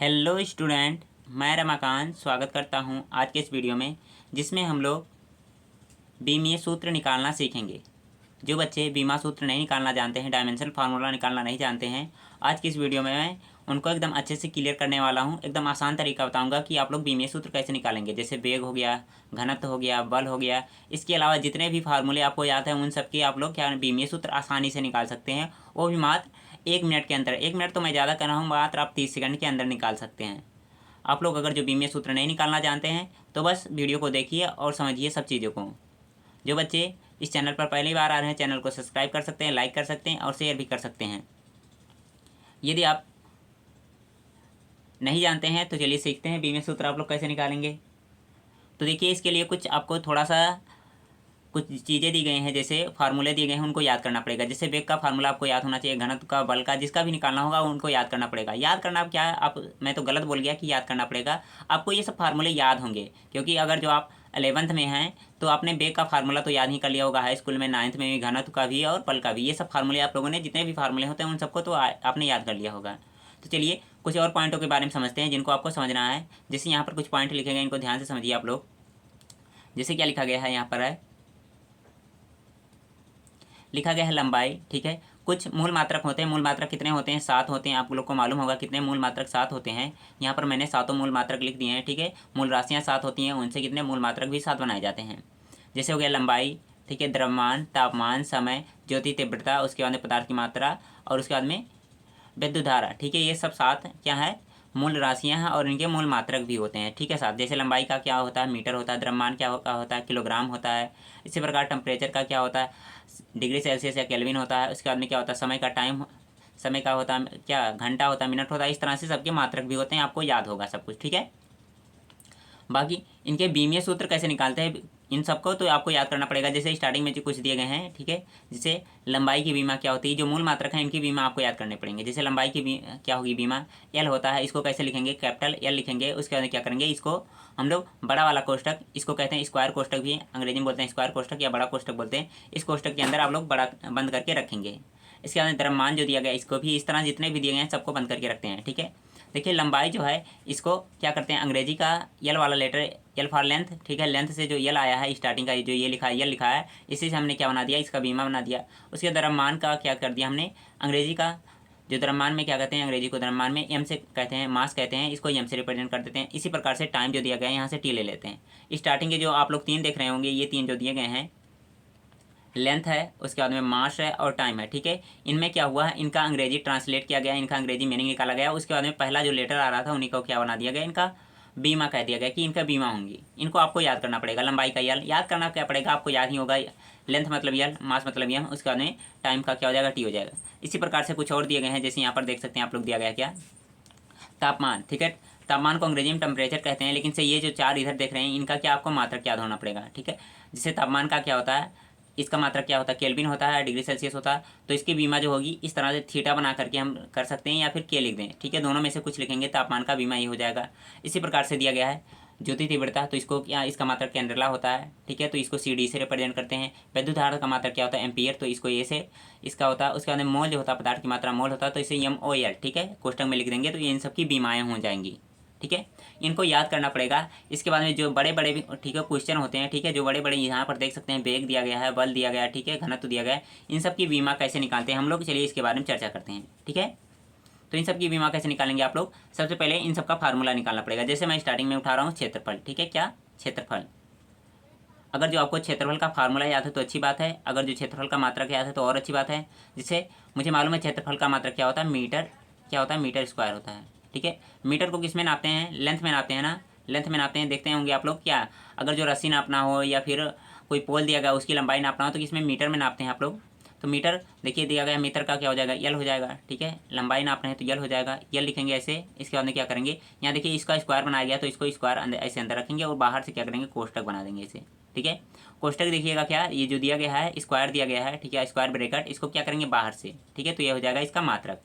Hello student, मैं रमाकांत स्वागत करता हूं आज के इस वीडियो में, जिसमें हम लोग बीमीय सूत्र निकालना सीखेंगे। जो बच्चे बीमा सूत्र नहीं निकालना जानते हैं, डायमेंशनल फार्मूला निकालना नहीं जानते हैं, आज की इस वीडियो में मैं उनको एकदम अच्छे से क्लियर करने वाला हूं। एकदम आसान तरीका बताऊंगा कि आप लोग बीमीय सूत्र कैसे निकालेंगे। जैसे वेग हो गया, घनत्व हो गया, बल हो गया, इसके अलावा जितने भी फार्मूले आपको याद हैं उन सब के आप लोग क्या बीमीय सूत्र आसानी से निकाल सकते हैं, वो भी मात्र 1 मिनट के अंदर। 1 मिनट तो मैं ज़्यादा कर रहा हूँ, मात्र आप 30 सेकंड के अंदर निकाल सकते हैं। आप लोग अगर जो बीमीय सूत्र नहीं निकालना जानते हैं तो बस वीडियो को देखिए और समझिए सब चीज़ों को। जो बच्चे इस चैनल पर पहली बार आ रहे हैं, चैनल को सब्सक्राइब कर सकते हैं, लाइक कर सकते हैं और शेयर भी कर सकते हैं। यदि आप नहीं जानते हैं तो चलिए सीखते हैं बीमीय सूत्र आप लोग कैसे निकालेंगे। तो देखिए, इसके लिए कुछ आपको थोड़ा सा कुछ चीज़ें दी गई हैं, जैसे फार्मूले दिए गए हैं, उनको याद करना पड़ेगा। जैसे वेग का फार्मूला आपको याद होना चाहिए, घनत्व का, बल का, जिसका भी निकालना होगा उनको याद करना पड़ेगा। याद करना क्या है, आप मैं तो गलत बोल गया कि याद करना पड़ेगा, आपको ये सब फार्मूले याद होंगे। क्योंकि अगर जो आप 11th में हैं तो आपने वेग का फार्मूला तो याद ही कर लिया होगा, हाई स्कूल में 9th में भी, घनत्व का भी और बल का भी। ये सब फार्मूले आप लोगों ने, जितने भी फार्मूले होते हैं उन सबको तो आपने याद कर लिया होगा। तो चलिए कुछ और पॉइंटों के बारे में समझते हैं जिनको आपको समझना है। जैसे यहाँ पर कुछ पॉइंट लिखे गए, इनको ध्यान से समझिए आप लोग। जैसे क्या लिखा गया है, यहाँ पर है लिखा गया है लंबाई, ठीक है। कुछ मूल मात्रक होते हैं, मूल मात्रक कितने होते हैं? 7 होते हैं। आप लोग को मालूम होगा कितने मूल मात्रक 7 होते हैं। यहाँ पर मैंने 7 मूल मात्रक लिख दिए हैं, ठीक है। मूल राशियाँ 7 होती हैं, उनसे कितने मूल मात्रक भी 7 बनाए जाते हैं। जैसे हो गया लंबाई, ठीक है, द्रव्यमान, तापमान, समय, ज्योति तीव्रता, उसके बाद में पदार्थ की मात्रा और उसके बाद में विद्युत धारा, ठीक है। ये सब 7 क्या है? मूल राशियाँ हैं और इनके मूल मात्रक भी होते हैं, ठीक है। 7 जैसे लंबाई का क्या होता है? मीटर होता है। द्रव्यमान क्या होता है? किलोग्राम होता है। इसी प्रकार टेम्परेचर का क्या होता है? डिग्री सेल्सियस या केल्विन होता है। उसके बाद में क्या होता है? समय का टाइम, समय का होता है क्या? घंटा होता है, मिनट होता है। इस तरह से सबके मात्रक भी होते हैं, आपको याद होगा सब कुछ, ठीक है। बाकी इनके बीमीय सूत्र कैसे निकालते हैं इन सबको तो आपको याद करना पड़ेगा। जैसे स्टार्टिंग में जो कुछ दिए गए हैं, ठीक है। जैसे लंबाई की बीमा क्या होती है, जो मूल मात्रक है इनकी बीमा आपको याद करने पड़ेंगे। जैसे लंबाई की क्या होगी बीमा? एल होता है। इसको कैसे लिखेंगे? कैपिटल एल लिखेंगे। उसके बाद क्या करेंगे? इसको हम लोग बड़ा वाला कोष्टक, इसको कहते हैं स्क्वायर कोष्टक, भी अंग्रेजी में बोलते हैं स्क्वायर कोष्टक या बड़ा कोष्टक बोलते हैं। इस कोष्टक के अंदर आप लोग बड़ा बंद करके रखेंगे। इसके बाद द्रव्यमान जो दिया गया, इसको भी इस तरह जितने भी दिए गए हैं सबको बंद करके रखते हैं, ठीक है। देखिए लंबाई जो है इसको क्या करते हैं, अंग्रेजी का यल वाला लेटर, यल फॉर लेंथ, ठीक है। लेंथ से जो यल आया है स्टार्टिंग का, जो ये लिखा है यल लिखा है, इसी से हमने क्या बना दिया? इसका बीमा बना दिया। उसके द्रव्यमान का क्या कर दिया हमने? अंग्रेजी का जो द्रव्यमान में क्या कहते हैं, अंग्रेजी को द्रव्यमान में एम से कहते हैं, मास कहते हैं, इसको एम से रिप्रेजेंट कर देते हैं। इसी प्रकार से टाइम जो दिया गया है यहाँ से टी ले लेते हैं। स्टार्टिंग के जो आप लोग 3 देख रहे होंगे, ये 3 जो दिए गए हैं, लेंथ है, उसके बाद में मास है और टाइम है, ठीक है। इनमें क्या हुआ है, इनका अंग्रेजी ट्रांसलेट किया गया, इनका अंग्रेजी मीनिंग निकाला गया। उसके बाद में पहला जो लेटर आ रहा था उन्हीं को क्या बना दिया गया, इनका बीमा कह दिया गया कि इनका बीमा होंगी। इनको आपको याद करना पड़ेगा। लंबाई का यल याद करना क्या पड़ेगा, आपको याद ही होगा। लेंथ मतलब यल, मास मतलब एम, उसके बाद में टाइम का क्या हो जाएगा? टी हो जाएगा। इसी प्रकार से कुछ और दिए गए हैं, जैसे यहाँ पर देख सकते हैं आप लोग, दिया गया क्या? तापमान, ठीक है। तापमान को अंग्रेजी में टेम्परेचर कहते हैं, लेकिन से ये जो 4 इधर देख रहे हैं इनका क्या आपको मात्रक याद होना पड़ेगा, ठीक है। जैसे तापमान का क्या होता है, इसका मात्रक क्या होता है? केल्विन होता है, डिग्री सेल्सियस होता है। तो इसकी बीमा जो होगी इस तरह से थीटा बना करके हम कर सकते हैं, या फिर के लिख दें, ठीक है। दोनों में से कुछ लिखेंगे, तापमान का बीमा ये हो जाएगा। इसी प्रकार से दिया गया है ज्योति तीव्रता, तो इसको क्या, इसका मात्रक कैंडेला होता है, ठीक है। तो इसको सी डी से रिप्रेजेंट करते हैं। विद्युत धारा का मात्रक क्या होता है? एम्पियर, तो इसको ए से इसका होता है। उसके बाद मोल जो होता है, पदार्थ की मात्रा मोल होता है, तो इसे एम ओ एल, ठीक है, कोष्टक में लिख देंगे। तो ये इन सब की बीमाएँ हो जाएंगी, ठीक है। इनको याद करना पड़ेगा। इसके बाद में जो बड़े बड़े भी, ठीक है, क्वेश्चन होते हैं, ठीक है, जो बड़े बड़े यहाँ पर देख सकते हैं, वेग दिया गया है, बल दिया गया है, ठीक है, घनत्व दिया गया है। इन सब की बीमा कैसे निकालते हैं हम लोग, चलिए इसके बारे में चर्चा करते हैं, ठीक है। तो इन सब की बीमा कैसे निकालेंगे आप लोग? सबसे पहले इन सब का फार्मूला निकालना पड़ेगा। जैसे मैं स्टार्टिंग में उठा रहा हूँ क्षेत्रफल, ठीक है। क्या? क्षेत्रफल। अगर जो आपको क्षेत्रफल का फार्मूला याद है तो अच्छी बात है, अगर जो क्षेत्रफल का मात्रक याद है तो और अच्छी बात है। जिससे मुझे मालूम है क्षेत्रफल का मात्रक क्या होता है, मीटर, क्या होता है? मीटर स्क्वायर होता है, ठीक है। मीटर को किस में नापते हैं? लेंथ में नापते हैं ना, लेंथ में नापते हैं। देखते होंगे आप लोग, क्या अगर जो रस्सी नापना हो या फिर कोई पोल दिया गया उसकी लंबाई नापना हो तो किसमें? मीटर में नापते हैं आप लोग। तो मीटर देखिए दिया गया, मीटर का क्या हो जाएगा? यल हो जाएगा, ठीक है। लंबाई नाप रहे हैं तो यल हो जाएगा, यल लिखेंगे ऐसे। इसके बाद में क्या करेंगे, यहाँ देखिए इसका स्क्वायर बनाया गया तो इसको स्क्वायर अंदर ऐसे अंदर रखेंगे और बाहर से क्या करेंगे, कोष्टक बना देंगे इसे, ठीक है। कोष्टक देखिएगा क्या, ये जो दिया गया है स्क्वायर दिया गया है, ठीक है, स्क्वायर ब्रैकेट, इसको क्या करेंगे? बाहर से, ठीक है। तो ये हो जाएगा इसका मात्रक।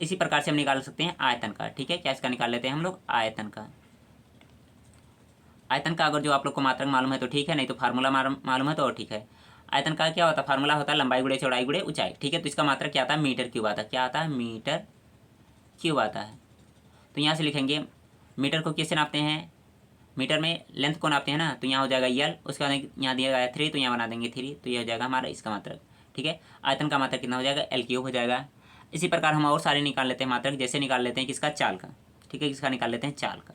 इसी प्रकार से हम निकाल सकते हैं आयतन का, ठीक है। क्या इसका निकाल लेते हैं हम लोग? आयतन का। आयतन का अगर जो आप लोग को मात्रक मालूम है तो ठीक है, नहीं तो फार्मूला मालूम है तो और ठीक है। आयतन का क्या होता है? फार्मूला होता है लंबाई गुणे चौड़ाई गुणे ऊंचाई, ठीक है। तो इसका मात्रक क्या आता है? मीटर क्यूब आता है। क्या आता है? मीटर क्यूब आता है। तो यहाँ से लिखेंगे मीटर को किससे नापते हैं, मीटर में लेंथ को नापते हैं ना, तो यहाँ हो जाएगा यल, उसके बाद यहाँ दिया गया है 3, तो यहाँ बना देंगे 3, तो ये हो जाएगा हमारा इसका मात्रक। ठीक है, आयतन का मात्रक कितना हो जाएगा, L³ हो जाएगा। इसी प्रकार हम और सारे निकाल लेते हैं मात्रक, जैसे निकाल लेते हैं किसका, चाल का। ठीक है, किसका निकाल लेते हैं, चाल का।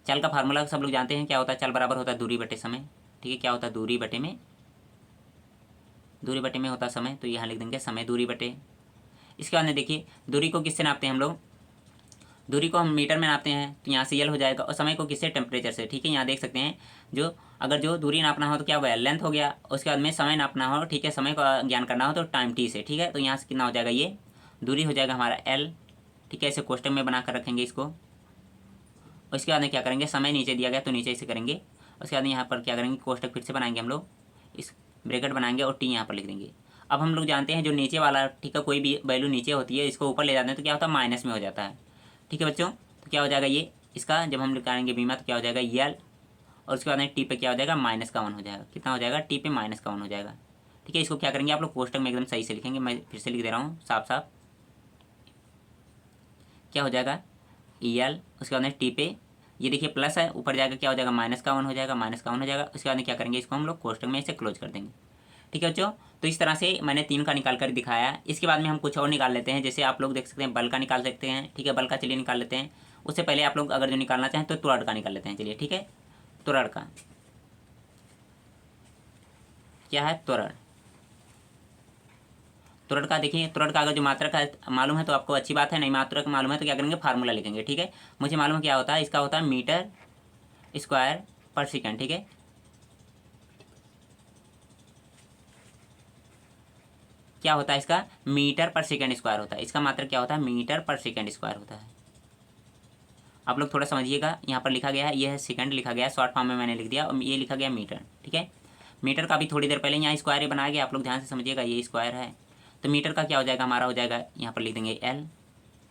चाल का फार्मूला सब लोग जानते हैं, क्या होता है, चाल बराबर होता है दूरी बटे समय। ठीक है, क्या होता है, दूरी बटे में होता है समय, तो यहाँ लिख देंगे समय दूरी बटे। इसके बाद में देखिए दूरी को किससे नापते हैं हम लोग, दूरी को हम मीटर में नापते हैं, तो यहाँ से यल हो जाएगा, और समय को किससे, टेम्परेचर से। ठीक है, यहाँ देख सकते हैं अगर दूरी नापना हो तो क्या हो गया, लेंथ हो गया, उसके बाद में समय नापना हो, ठीक है, समय का ज्ञान करना हो तो टाइम टी से। ठीक है, तो यहाँ से कितना हो जाएगा, ये दूरी हो जाएगा हमारा L। ठीक है, इसे कोष्टक में बना कर रखेंगे इसको। उसके बाद में क्या करेंगे, समय नीचे दिया गया तो नीचे इसे करेंगे। उसके बाद यहाँ पर क्या करेंगे, कोष्टक फिर से बनाएंगे हम लोग, इस ब्रैकेट बनाएंगे और टी यहाँ पर लिख देंगे। अब हम लोग जानते हैं जो नीचे वाला, ठीक है, कोई भी वैल्यू नीचे होती है, इसको ऊपर ले जाते हैं तो क्या होता है, माइनस में हो जाता है। ठीक है बच्चों, तो क्या हो जाएगा, ये इसका जब हम निकालेंगे बीमा तो क्या हो जाएगा, यल, और उसके बाद में टी पे क्या हो जाएगा, -1 हो जाएगा। कितना हो जाएगा, टी पे -1 हो जाएगा। ठीक है, इसको क्या करेंगे आप लोग, कोष्टक में एकदम सही से लिखेंगे, मैं फिर से लिख दे रहा हूँ साफ साफ। क्या हो जाएगा, यल, उसके बाद में टी पे, ये देखिए प्लस है, ऊपर जाएगा क्या हो जाएगा, -1 हो जाएगा, -1 हो जाएगा। उसके बाद में क्या करेंगे, इसको हम लोग कोष्टक में इसे क्लोज कर देंगे। ठीक है बच्चों, तो इस तरह से मैंने 3 का निकाल कर दिखाया। इसके बाद में हम कुछ और निकाल लेते हैं, जैसे आप लोग देख सकते हैं बल का निकाल सकते हैं। ठीक है, बल का चलिए निकाल लेते हैं। उससे पहले आप लोग अगर जो निकालना चाहें तो त्वरण का निकाल लेते हैं। चलिए ठीक है, त्वरण का क्या है, त्वरण का देखिए, त्वरण का अगर जो मात्रक है मालूम है तो आपको अच्छी बात है, नहीं मात्रक मालूम है तो क्या करेंगे, फार्मूला लिखेंगे। ठीक है, मुझे मालूम है क्या होता है, इसका होता है मीटर स्क्वायर पर सेकेंड। ठीक है, क्या होता है इसका, मीटर पर सेकेंड स्क्वायर होता है। इसका मात्रक क्या होता है, मीटर पर सेकेंड स्क्वायर होता है। आप लोग थोड़ा समझिएगा, यहाँ पर लिखा गया है, ये है सेकंड लिखा गया है, शॉर्ट फॉर्म में मैंने लिख दिया, और ये लिखा गया मीटर। ठीक है, मीटर का भी थोड़ी देर पहले यहाँ स्क्वायर बनाया गया, आप लोग ध्यान से समझिएगा, ये स्क्वायर है। तो मीटर का क्या हो जाएगा, हमारा हो जाएगा, यहाँ पर लिख देंगे L,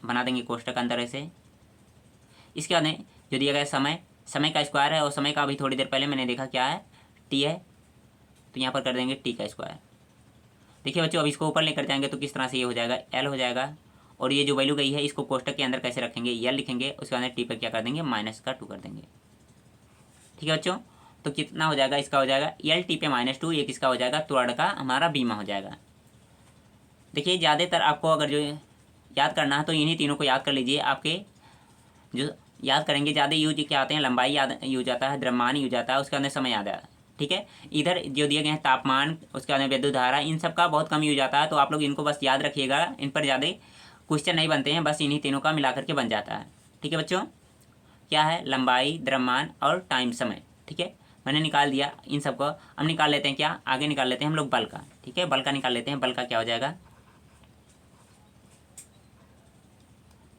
बना देंगे कोष्टक अंदर ऐसे। इसके बाद में जो दिया गया समय का स्क्वायर है, और समय का अभी थोड़ी देर पहले मैंने देखा क्या है, टी है, तो यहाँ पर कर देंगे टी का स्क्वायर। देखिए बच्चों, अब इसको ऊपर लेकर जाएंगे तो किस तरह से ये हो जाएगा, L हो जाएगा, और ये जो वैल्यू गई है इसको कोष्टक के अंदर कैसे रखेंगे, यल लिखेंगे, उसके बाद टी पर क्या कर देंगे, -2 कर देंगे। ठीक है बच्चों, तो कितना हो जाएगा, इसका हो जाएगा यल टी पे -2, ये किसका हो जाएगा, त्वरण का हमारा बीमा हो जाएगा। देखिए ज़्यादातर आपको अगर जो याद करना है तो इन्हीं तीनों को याद कर लीजिए। आपके जो याद करेंगे ज़्यादा यूज क्या आते हैं, लंबाई याद यूज आता है, द्रव्यमान यूज आता है, उसके अंदर समय याद आता है। ठीक है, इधर जो दिए गए हैं तापमान, उसके बाद में विद्युत धारा, इन सब का बहुत कम यूज आता है, तो आप लोग इनको बस याद रखिएगा, इन पर ज़्यादा क्वेश्चन नहीं बनते हैं, बस इन्हीं तीनों का मिला करके बन जाता है। ठीक है बच्चों, क्या है, लंबाई, द्रव्यमान और टाइम समय। ठीक है, मैंने निकाल दिया इन सबको। अब निकाल लेते हैं क्या, आगे निकाल लेते हैं हम लोग बल का। ठीक है, बल का निकाल लेते हैं। बल का क्या हो जाएगा,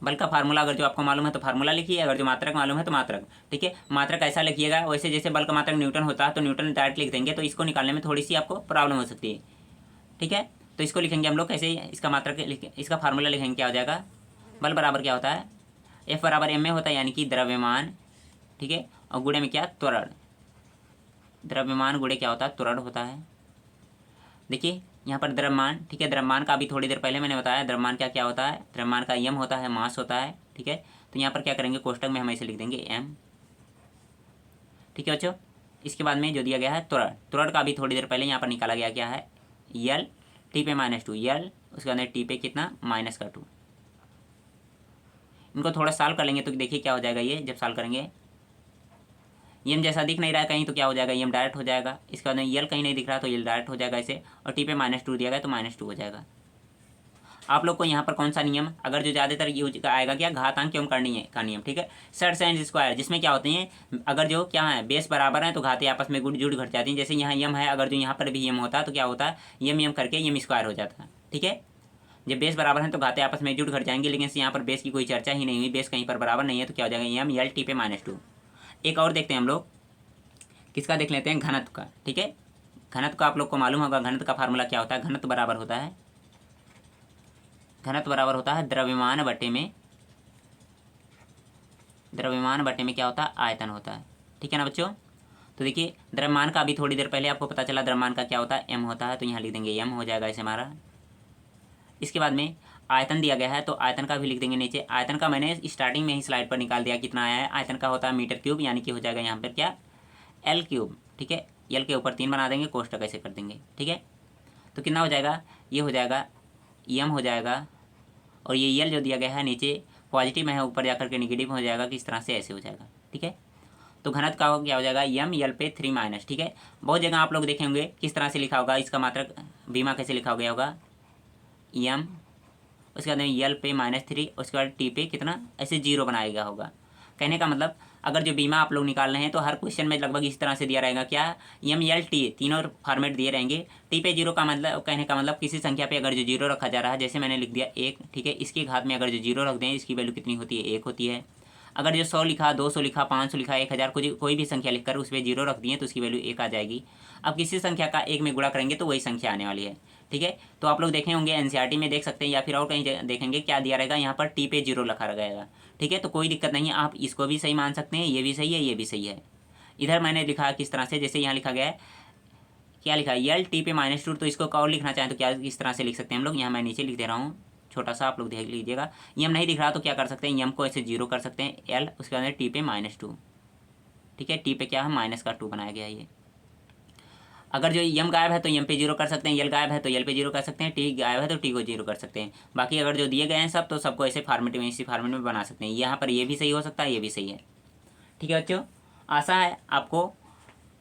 बल का फार्मूला अगर जो आपको मालूम है तो फार्मूला लिखिए, अगर जो मात्रक मालूम है तो मात्रक। ठीक है, मात्रक ऐसा लिखिएगा, वैसे जैसे बल का मात्रक न्यूटन होता है तो न्यूटन डायरेक्ट लिख देंगे, तो इसको निकालने में थोड़ी सी आपको प्रॉब्लम हो सकती है। ठीक है, तो इसको लिखेंगे हम लोग कैसे, इसका मात्रक इसका फार्मूला लिखेंगे, क्या हो जाएगा, बल बराबर क्या होता है, F बराबर m में होता है, यानी कि द्रव्यमान। ठीक है, और गुणे में क्या, त्वरण। द्रव्यमान गुणे क्या होता है, त्वरण होता है। देखिए यहाँ पर द्रव्यमान, ठीक है, द्रव्यमान का अभी थोड़ी देर पहले मैंने बताया, द्रव्यमान का क्या होता है, द्रव्यमान का m होता है, मास होता है। ठीक है, तो यहाँ पर क्या करेंगे, कोष्टक में हम ऐसे लिख देंगे m। ठीक है बच्चों, इसके बाद में जो दिया गया है त्वरण, त्वरण का अभी थोड़ी देर पहले यहाँ पर निकाला गया, क्या है, यल टी पे -2, यल, उसके बाद टी पे कितना, -2। इनको थोड़ा सॉल्व कर लेंगे तो देखिए क्या हो जाएगा, ये जब सॉल्व करेंगे, एम जैसा दिख नहीं रहा है कहीं तो क्या हो जाएगा, एम डायरेक्ट हो जाएगा। इसके बाद में यल कहीं नहीं दिख रहा तो यल डायरेक्ट हो जाएगा ऐसे, और टी पे -2 दिया गया तो -2 हो जाएगा। आप लोग को यहाँ पर कौन सा नियम, अगर जो ज़्यादातर यूज आएगा क्या, घातांक एवं करणीय का नियम। ठीक है, सर्ट्स एंड स्क्वायर, जिसमें क्या होते हैं, अगर जो क्या है बेस बराबर है तो घातें आपस में जुड़ घट जाती हैं। जैसे यहाँ यम है, अगर जो यहाँ पर भी यम होता है तो क्या होता है, यम करके यम स्क्वायर हो जाता है। ठीक है, जब बेस बराबर है तो घातें आपस में जुड़ घट जाएंगे, लेकिन यहाँ पर बेस की कोई चर्चा ही नहीं हुई, बेस कहीं पर बराबर नहीं है, तो क्या हो जाएगा, एम यल टी पे -2। एक और देखते हैं हम लोग, किसका देख लेते हैं, घनत्व का। ठीक है, घनत्व का आप लोग को मालूम होगा, घनत्व का फार्मूला क्या होता है, घनत्व बराबर होता है, घनत्व बराबर होता है द्रव्यमान बटे में, द्रव्यमान बटे में क्या होता है, आयतन होता है। ठीक है ना बच्चों, तो देखिए द्रव्यमान का अभी थोड़ी देर पहले आपको पता चला, द्रव्यमान का क्या होता है, m होता है, तो यहाँ लिख देंगे m हो जाएगा ऐसे हमारा। इसके बाद में आयतन दिया गया है तो आयतन का भी लिख देंगे नीचे। आयतन का मैंने स्टार्टिंग में ही स्लाइड पर निकाल दिया कितना आया है। आयतन का होता है मीटर क्यूब, यानी कि हो जाएगा यहाँ पर क्या, एल क्यूब। ठीक है, एल के ऊपर 3 बना देंगे, कोष्टक ऐसे कर देंगे। ठीक है, तो कितना हो जाएगा, ये हो जाएगा एम हो जाएगा, और ये एल जो दिया गया है नीचे पॉजिटिव में है, ऊपर जाकर के नेगेटिव हो जाएगा, किस तरह से ऐसे हो जाएगा। ठीक है, तो घनत्व का क्या हो जाएगा, एम एल पे 3 माइनस। ठीक है, बहुत जगह आप लोग देखेंगे किस तरह से लिखा होगा, इसका मात्रक बीमा कैसे लिखा गया होगा, एम, उसके बाद एल पे -3, उसके बाद टी पे कितना, ऐसे 0 बनाया गया होगा। कहने का मतलब अगर जो बीमा आप लोग निकाल रहे हैं तो हर क्वेश्चन में लगभग इस तरह से दिया रहेगा, क्या, एम एल टी, तीनों फॉर्मेट दिए रहेंगे। टी पे 0 का मतलब, कहने का मतलब किसी संख्या पे अगर जो 0 रखा जा रहा है, जैसे मैंने लिख दिया 1, ठीक है, इसके घात में अगर जो 0 रख दें, इसकी वैल्यू कितनी होती है, 1 होती है। अगर जो 100 लिखा, 200 लिखा, 500 लिखा, 1000, कोई भी संख्या लिखकर उस पर 0 रख दिए तो उसकी वैल्यू 1 आ जाएगी। अब किसी संख्या का 1 में गुणा करेंगे तो वही संख्या आने वाली है। ठीक है, तो आप लोग देखे होंगे एनसीईआरटी में देख सकते हैं, या फिर और कहीं देखेंगे क्या दिया रहेगा, यहाँ पर टी पे 0 लिखा रहेगा। ठीक है, तो कोई दिक्कत नहीं है, आप इसको भी सही मान सकते हैं, ये भी सही है, ये भी सही है। इधर मैंने लिखा किस तरह से, जैसे यहाँ लिखा गया है, क्या लिखा है, एल टी पे -2, तो इसको और लिखना चाहें तो क्या इस तरह से लिख सकते हैं हम लोग। यहाँ मैं नीचे लिख दे रहा हूँ, छोटा सा, आप लोग देख लीजिएगा। एम नहीं दिख रहा तो क्या कर सकते हैं, एम को ऐसे 0 कर सकते हैं, एल, उसके बाद टी पे -2। ठीक है, टी पे क्या है, -2 बनाया गया है ये। अगर जो एम गायब है तो एम पे 0 कर सकते हैं, एल गायब है तो एल पे 0 कर सकते हैं, टी गायब है तो टी को 0 कर सकते हैं। बाकी अगर जो दिए गए हैं सब, तो सबको ऐसे फॉर्मेट में, इसी फॉर्मेट में बना सकते हैं। यहाँ पर ये भी सही हो सकता है, ये भी सही है। ठीक है बच्चों, आशा है आपको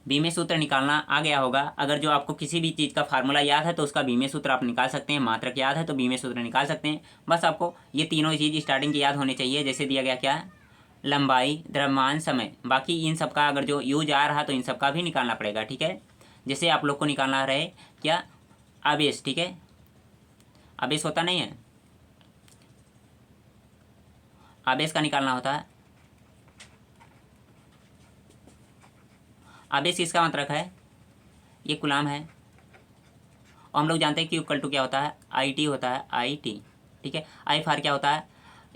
बीमे सूत्र निकालना आ गया होगा। अगर जो आपको किसी भी चीज़ का फार्मूला याद है तो उसका बीमे सूत्र आप निकाल सकते हैं, मात्रक याद है तो बीमे सूत्र निकाल सकते हैं। बस आपको ये तीनों चीज़ स्टार्टिंग की याद होनी चाहिए। जैसे दिया गया क्या, लंबाई, द्रव्यमान, समय। बाकी इन सब का अगर जो यूज आ रहा तो इन सब का भी निकालना पड़ेगा। ठीक है, जैसे आप लोग को निकालना रहे क्या, आवेश। ठीक है, आवेश होता नहीं है, आवेश का निकालना होता है। आवेश किसका मात्रक है, ये कूलाम है। और हम लोग जानते हैं कि इक्वल टू क्या होता है, आई टी होता है, आई टी। ठीक है, आई फार क्या होता है,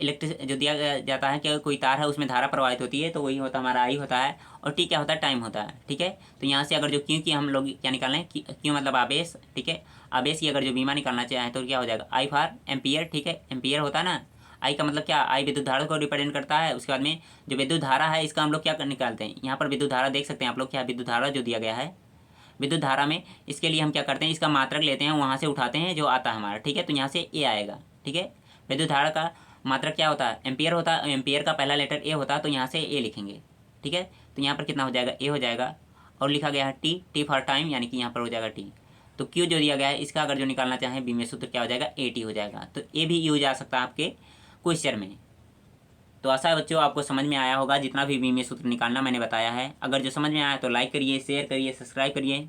इलेक्ट्रिक जो दिया जाता है कि कोई तार है उसमें धारा प्रवाहित होती है, तो वही होता है हमारा आई होता है। और टी क्या होता है, टाइम होता है। ठीक है, तो यहाँ से अगर जो क्यू की हम लोग क्या निकाल रहे हैं, क्यू मतलब आवेश। ठीक है, आवेश की अगर जो बीमा निकालना चाहें तो क्या हो जाएगा, आई फार एम्पियर। ठीक है, एम्पियर होता है ना, आई का मतलब क्या, आई विद्युत धारा को रिप्रेजेंट करता है। उसके बाद में जो विद्युत धारा है इसका हम लोग क्या निकालते हैं, यहाँ पर विद्युत धारा देख सकते हैं आप लोग, क्या विद्युत धारा जो दिया गया है, विद्युत धारा में इसके लिए हम क्या करते हैं, इसका मात्रक लेते हैं, वहाँ से उठाते हैं जो आता है हमारा। ठीक है, तो यहाँ से ए आएगा। ठीक है, विद्युत धारा का मात्रक क्या होता है, एम्पियर होता है। एम्पियर का पहला लेटर ए होता है तो यहाँ से ए लिखेंगे। ठीक है, तो यहाँ पर कितना हो जाएगा, ए हो जाएगा। और लिखा गया है टी, टी फॉर टाइम, यानी कि यहाँ पर हो जाएगा टी। तो क्यू जो दिया गया है इसका अगर जो निकालना चाहें बीमे सूत्र क्या हो जाएगा, ए टी हो जाएगा। तो ए भी यूज आ सकता है आपके क्वेश्चन में। तो आशा है बच्चों आपको समझ में आया होगा, जितना भी बीमे सूत्र निकालना मैंने बताया है। अगर जो समझ में आया तो लाइक करिए, शेयर करिए, सब्सक्राइब करिए।